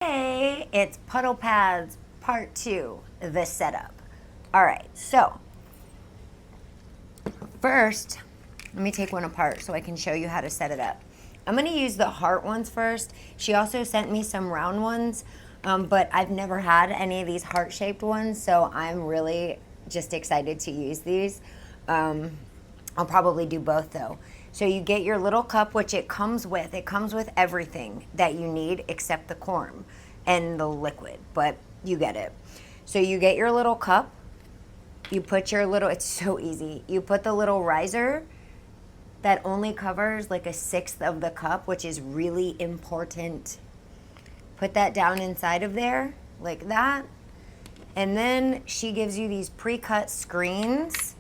Hey, it's Puddle Pads Part 2, the setup. All right, so first, let me take one apart so I can show you how to set it up. I'm gonna use the heart ones first. She also sent me some round ones, but I've never had any of these heart-shaped ones, so I'm really just excited to use these. I'll probably do both though. So you get your little cup, which it comes with. It comes with everything that you need except the corm and the liquid, but you get it. So you get your little cup. You put your little, it's so easy. You put the little riser that only covers like 1/6 of the cup, which is really important. Put that down inside of there like that. And then she gives you these pre-cut screens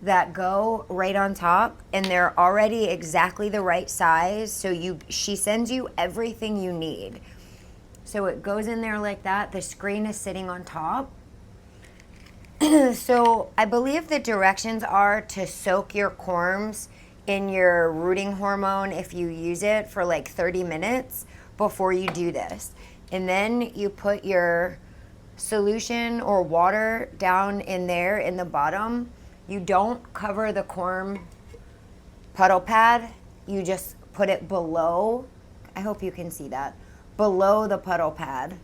that go right on top, and they're already exactly the right size. So she sends you everything you need. So it goes in there like that. The screen is sitting on top. So I believe the directions are to soak your corms in your rooting hormone if you use it for like 30 minutes before you do this. And then you put your solution or water down in there in the bottom. You don't cover the corm puddle pad. You just put it below. I hope you can see that. Below the puddle pad.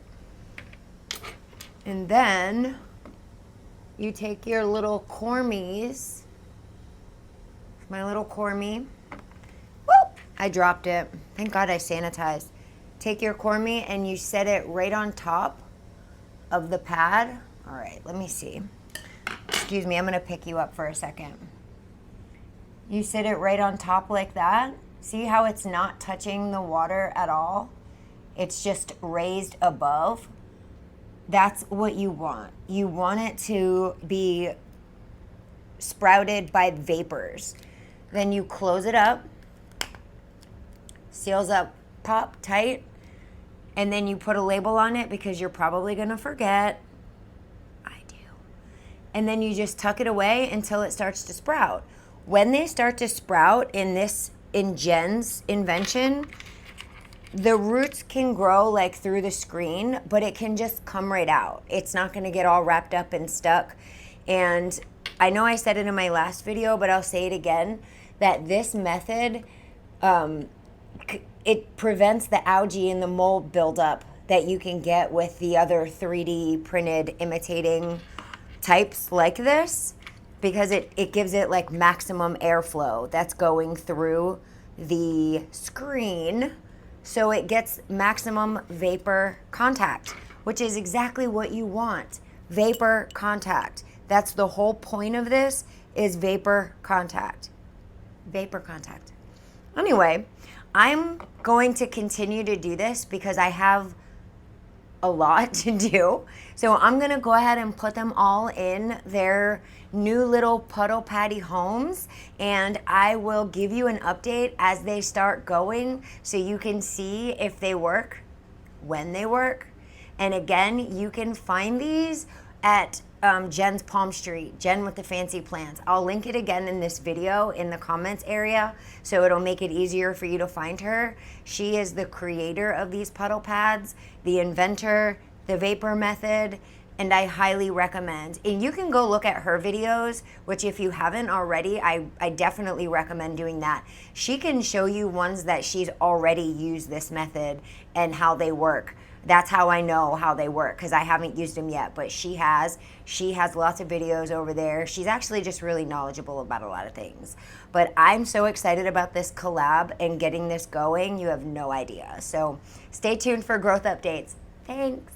And then you take your little cormies. My little cormy. Whoop! I dropped it. Thank God I sanitized. Take your cormy and you set it right on top of the pad. All right, let me see. Excuse me, I'm gonna pick you up for a second. You sit it right on top like that. See how it's not touching the water at all? It's just raised above. That's what you want. You want it to be sprouted by vapors. Then you close it up, seals up, pop tight, and then you put a label on it because you're probably gonna forget. And then you just tuck it away until it starts to sprout. When they start to sprout in Jen's invention, the roots can grow like through the screen, but it can just come right out. It's not gonna get all wrapped up and stuck. And I know I said it in my last video, but I'll say it again, that this method, it prevents the algae and the mold buildup that you can get with the other 3D printed imitating types like this, because it gives it like maximum airflow that's going through the screen, so it gets maximum vapor contact, which is exactly what you want. Vapor contact. That's the whole point of this, is vapor contact. Vapor contact. Anyway, I'm going to continue to do this because I have a lot to do. So I'm gonna go ahead and put them all in their new little puddle patty homes, and I will give you an update as they start going so you can see if they work, when they work. And again, you can find these at Jen's Palm Street, Jen with the fancy plants. I'll link it again in this video in the comments area so it'll make it easier for you to find her. She is the creator of these puddle pads, the inventor, the vapor method, and I highly recommend. And you can go look at her videos, which if you haven't already, I definitely recommend doing that. She can show you ones that she's already used this method and how they work. That's how I know how they work, because I haven't used them yet, but she has. She has lots of videos over there. She's actually just really knowledgeable about a lot of things. But I'm so excited about this collab and getting this going. You have no idea. So stay tuned for growth updates. Thanks.